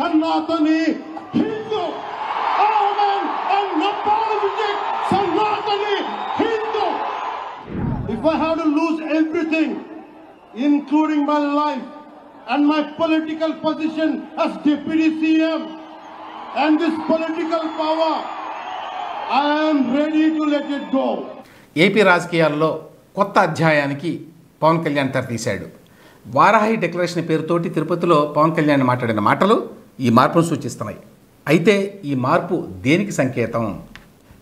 Sanatani Hindu. I am unapologetic Sanatani Hindu. If I have to lose everything, including my life and my political position as Deputy CM and this political power, I am ready to let it go. AP రాజకీయాల్లో కొత్త అధ్యాయానికి Pawan Kalyan తెరతీశాడు. Varahi declaration పేరుతోటి తిరుపతిలో పవన్ కళ్యాణ్ మాట్లాడిన మాటలు ఈ మార్పును సూచిస్తున్నాయి. అయితే ఈ మార్పు దేనికి సంకేతం?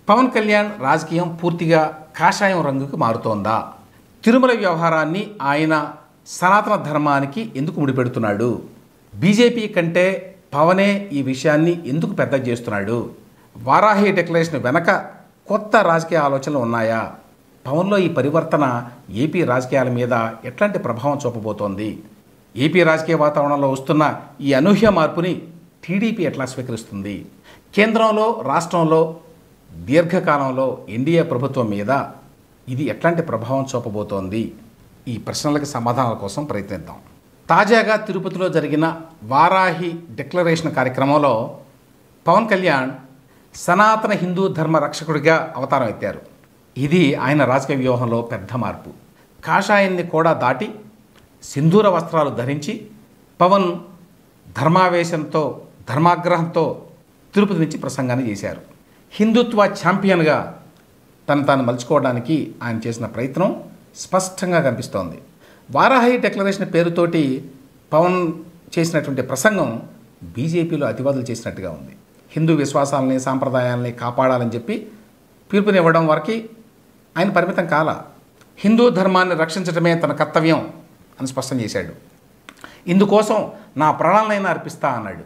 పవన్ కళ్యాణ్ రాజకీయం పూర్తిగా కాషాయం రంగుకు మారుతోందా? తిరుమల వ్యవహారాన్ని ఆయన సనాతన ధర్మానికి ఎందుకు ముడిపెడుతున్నాడు? బీజేపీ కంటే పవనే ఈ విషయాన్ని ఎందుకు పెద్ద చేస్తున్నాడు? వారాహి డిక్లరేషన్ వెనక కొత్త రాజకీయ ఆలోచనలు ఉన్నాయా? పవన్లో ఈ పరివర్తన ఏపీ రాజకీయాల మీద ఎట్లాంటి ప్రభావం చూపబోతోంది? ఏపీ రాజకీయ వాతావరణంలో వస్తున్న ఈ అనూహ్య మార్పుని టీడీపీ ఎట్లా స్వీకరిస్తుంది? కేంద్రంలో రాష్ట్రంలో దీర్ఘకాలంలో ఎన్డీఏ ప్రభుత్వం మీద ఇది ఎట్లాంటి ప్రభావం చూపబోతోంది? ఈ ప్రశ్నలకు సమాధానాల కోసం ప్రయత్నిద్దాం. తాజాగా తిరుపతిలో జరిగిన వారాహి డిక్లరేషన్ కార్యక్రమంలో పవన్ కళ్యాణ్ సనాతన హిందూ ధర్మ రక్షకుడిగా అవతారం ఎత్తారు. ఇది ఆయన రాజకీయ వ్యూహంలో పెద్ద మార్పు. కాషాయాన్ని కూడా దాటి సింధూర వస్త్రాలు ధరించి పవన్ ధర్మావేశంతో ధర్మాగ్రహంతో తిరుపతి నుంచి ప్రసంగాన్ని చేశారు. హిందుత్వ ఛాంపియన్గా తాను మలుచుకోవడానికి ఆయన చేసిన ప్రయత్నం స్పష్టంగా కనిపిస్తోంది. వారాహి డిక్లరేషన్ పేరుతోటి పవన్ చేసినటువంటి ప్రసంగం బీజేపీలో అతివాదులు చేసినట్టుగా ఉంది. హిందూ విశ్వాసాలని సాంప్రదాయాలని కాపాడాలని చెప్పి పిలుపునివ్వడం వరకు ఆయన పరిమితం కాల. హిందూ ధర్మాన్ని రక్షించడమే తన కర్తవ్యం అని స్పష్టం చేశాడు. ఇందుకోసం నా ప్రాణాలనైనా అర్పిస్తా అన్నాడు.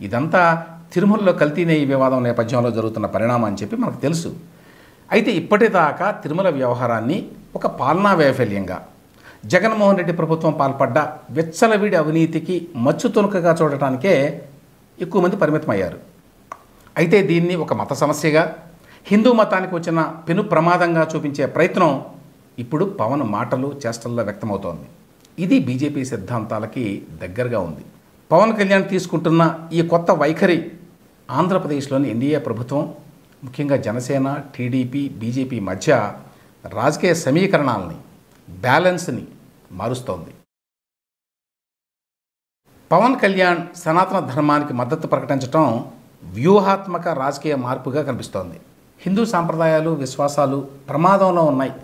ఇదంతా తిరుమలలో కల్తీ వివాదం నేపథ్యంలో జరుగుతున్న పరిణామం అని చెప్పి మనకు తెలుసు. అయితే ఇప్పటిదాకా తిరుమల వ్యవహారాన్ని ఒక పాలనా వైఫల్యంగా, జగన్మోహన్ రెడ్డి ప్రభుత్వం పాల్పడ్డ విచ్చలవిడి అవినీతికి మచ్చు తునకగా చూడటానికే ఎక్కువ మంది పరిమితమయ్యారు. అయితే దీన్ని ఒక మత సమస్యగా, హిందూ మతానికి వచ్చిన పెను ప్రమాదంగా చూపించే ప్రయత్నం ఇప్పుడు పవన్ మాటలు చేష్టల్లో వ్యక్తమవుతోంది. ఇది బీజేపీ సిద్ధాంతాలకి దగ్గరగా ఉంది. పవన్ కళ్యాణ్ తీసుకుంటున్న ఈ కొత్త వైఖరి ఆంధ్రప్రదేశ్లోని ఎన్డీఏ ప్రభుత్వం, ముఖ్యంగా జనసేన, టీడీపీ, బీజేపీ మధ్య రాజకీయ సమీకరణాలని, బ్యాలెన్స్ని మారుస్తోంది. పవన్ కళ్యాణ్ సనాతన ధర్మానికి మద్దతు ప్రకటించడం వ్యూహాత్మక రాజకీయ మార్పుగా కనిపిస్తోంది. హిందూ సాంప్రదాయాలు, విశ్వాసాలు ప్రమాదంలో ఉన్నాయి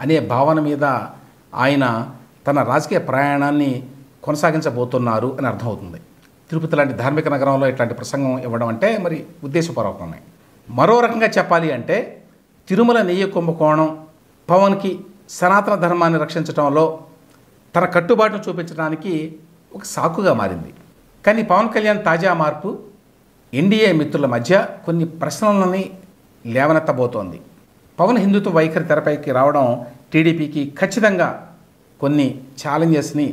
అనే భావన మీద ఆయన తన రాజకీయ ప్రయాణాన్ని కొనసాగించబోతున్నారు అని అర్థమవుతుంది. తిరుపతి లాంటి ధార్మిక నగరంలో ఇట్లాంటి ప్రసంగం ఇవ్వడం అంటే మరి ఉద్దేశపూర్వకమే. మరో రకంగా చెప్పాలి అంటే తిరుమల నెయ్యి కుంభకోణం పవన్కి సనాతన ధర్మాన్ని రక్షించడంలో తన కట్టుబాటును చూపించడానికి ఒక సాకుగా మారింది. కానీ పవన్ కళ్యాణ్ తాజా మార్పు ఎన్డీఏ మిత్రుల మధ్య కొన్ని ప్రశ్నలని లేవనెత్తబోతోంది. పవన్ హిందుత్వ వైఖరి తెరపైకి రావడం టీడీపీకి ఖచ్చితంగా కొన్ని ఛాలెంజెస్ని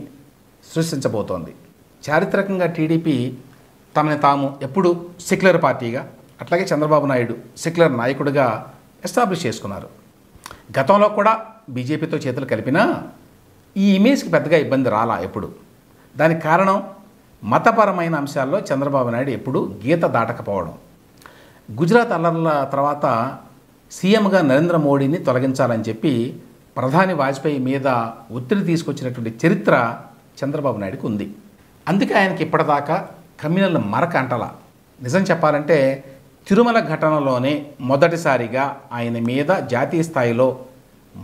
సృష్టించబోతోంది. చారిత్రకంగా టీడీపీ తమని తాము ఎప్పుడు సెక్యులర్ పార్టీగా, అట్లాగే చంద్రబాబు నాయుడు సెక్యులర్ నాయకుడిగా ఎస్టాబ్లిష్ చేసుకున్నారు. గతంలో కూడా బీజేపీతో చేతులు కలిపినా ఈ ఇమేజ్కి పెద్దగా ఇబ్బంది రాలా ఎప్పుడు. దానికి కారణం మతపరమైన అంశాల్లో చంద్రబాబు నాయుడు ఎప్పుడూ గీత దాటకపోవడం. గుజరాత్ అల్లర్ల తర్వాత సీఎంగా నరేంద్ర మోడీని తొలగించాలని చెప్పి ప్రధాని వాజ్పేయి మీద ఒత్తిడి తీసుకొచ్చినటువంటి చరిత్ర చంద్రబాబు నాయుడుకి ఉంది. అందుకే ఆయనకి ఇప్పటిదాకా కమ్యూనల్ మరక అంటలా. నిజం చెప్పాలంటే తిరుమల ఘటనలోనే మొదటిసారిగా ఆయన మీద జాతీయ స్థాయిలో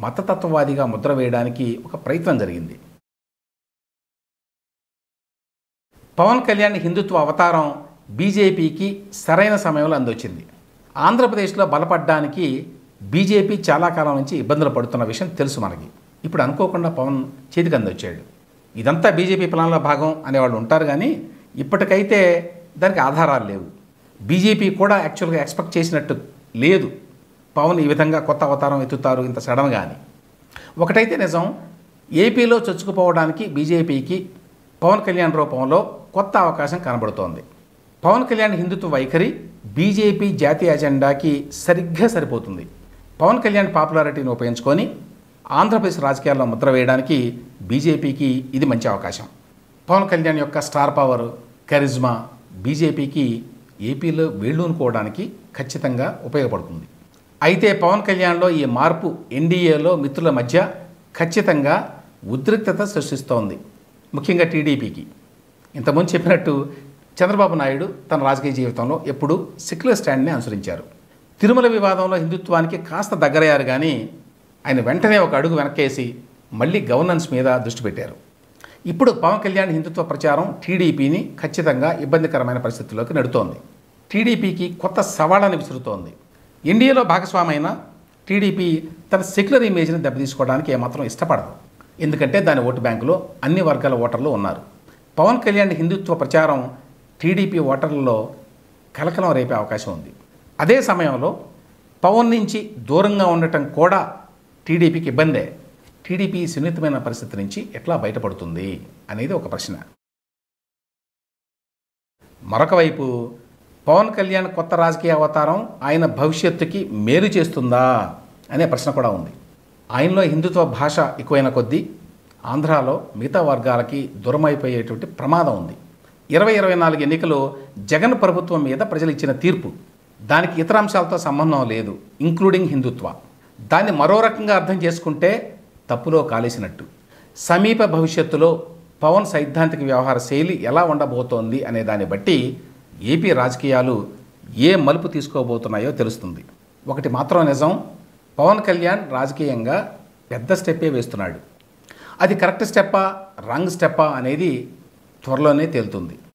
మతతత్వవాదిగా ముద్ర వేయడానికి ఒక ప్రయత్నం జరిగింది. పవన్ కళ్యాణ్ హిందుత్వ అవతారం బీజేపీకి సరైన సమయంలో అందొచ్చింది. ఆంధ్రప్రదేశ్లో బలపడ్డానికి బీజేపీ చాలా కాలం నుంచి ఇబ్బందులు పడుతున్న విషయం తెలుసు మనకి. ఇప్పుడు అనుకోకుండా పవన్ చేతికి అందొచ్చాడు. ఇదంతా బీజేపీ ప్లాన్లో భాగం అనేవాళ్ళు ఉంటారు, కానీ ఇప్పటికైతే దానికి ఆధారాలు లేవు. బీజేపీ కూడా యాక్చువల్గా ఎక్స్పెక్ట్ చేసినట్టు లేదు పవన్ ఈ విధంగా కొత్త అవతారం ఎత్తుతారు ఇంత సడన్గా అని. ఒకటైతే నిజం, ఏపీలో చొచ్చుకుపోవడానికి బీజేపీకి పవన్ కళ్యాణ్ రూపంలో కొత్త అవకాశం కనబడుతోంది. పవన్ కళ్యాణ్ హిందుత్వ వైఖరి బీజేపీ జాతీయ అజెండాకి సరిగ్గా సరిపోతుంది. పవన్ కళ్యాణ్ పాపులారిటీని ఉపయోగించుకొని ఆంధ్రప్రదేశ్ రాజకీయాల్లో ముద్ర వేయడానికి బీజేపీకి ఇది మంచి అవకాశం. పవన్ కళ్యాణ్ యొక్క స్టార్ పవర్, కరిజ్మా, బీజేపీకి ఏపీలో వేళ్ళూనుకోవడానికి ఖచ్చితంగా ఉపయోగపడుతుంది. అయితే పవన్ కళ్యాణ్లో ఈ మార్పు ఎన్డీఏలో మిత్రుల మధ్య ఖచ్చితంగా ఉద్రిక్తత సృష్టిస్తోంది, ముఖ్యంగా టీడీపీకి. ఇంతకుముందు చెప్పినట్టు చంద్రబాబు నాయుడు తన రాజకీయ జీవితంలో ఎప్పుడూ సెక్యులర్ స్టాండ్ని అనుసరించారు. తిరుమల వివాదంలో హిందుత్వానికి కాస్త దగ్గరయ్యారు, కానీ ఆయన వెంటనే ఒక అడుగు వెనక్కేసి మళ్ళీ గవర్నెన్స్ మీద దృష్టి పెట్టారు. ఇప్పుడు పవన్ కళ్యాణ్ హిందుత్వ ప్రచారం టీడీపీని ఖచ్చితంగా ఇబ్బందికరమైన పరిస్థితుల్లోకి నెడుతోంది. టీడీపీకి కొత్త సవాళ్ళని విసురుతోంది. ఎన్డీఏలో భాగస్వామైన టీడీపీ తన సెక్యులర్ ఇమేజ్ని దెబ్బతీసుకోవడానికి ఏమాత్రం ఇష్టపడదు. ఎందుకంటే దాని ఓటు బ్యాంకులో అన్ని వర్గాల ఓటర్లు ఉన్నారు. పవన్ కళ్యాణ్ హిందుత్వ ప్రచారం టీడీపీ ఓటర్లలో కలకలం రేపే అవకాశం ఉంది. అదే సమయంలో పవన్ నుంచి దూరంగా ఉండటం కూడా టీడీపీకి ఇబ్బందే. టీడీపీ సున్నితమైన పరిస్థితి నుంచి ఎట్లా బయటపడుతుంది అనేది ఒక ప్రశ్న. మరొక వైపు పవన్ కళ్యాణ్ కొత్త రాజకీయ అవతారం ఆయన భవిష్యత్తుకి మేలు చేస్తుందా అనే ప్రశ్న కూడా ఉంది. ఆయనలో హిందుత్వ భాష ఎక్కువైన కొద్దీ ఆంధ్రాలో మిగతా వర్గాలకి దూరమైపోయేటువంటి ప్రమాదం ఉంది. 2024 ఎన్నికలు జగన్ ప్రభుత్వం మీద ప్రజలు ఇచ్చిన తీర్పు, దానికి ఇతర అంశాలతో సంబంధం లేదు, ఇంక్లూడింగ్ హిందుత్వ. దాన్ని మరో రకంగా అర్థం చేసుకుంటే తప్పులో కాలేసినట్టు. సమీప భవిష్యత్తులో పవన్ సైద్ధాంతిక వ్యవహార శైలి ఎలా ఉండబోతోంది అనే దాన్ని బట్టి ఏపీ రాజకీయాలు ఏ మలుపు తీసుకోబోతున్నాయో తెలుస్తుంది. ఒకటి మాత్రం నిజం, పవన్ కళ్యాణ్ రాజకీయంగా పెద్ద స్టెప్పే వేస్తున్నాడు. అది కరెక్ట్ స్టెప్పా రాంగ్ స్టెప్పా అనేది త్వరలోనే తేలుతుంది.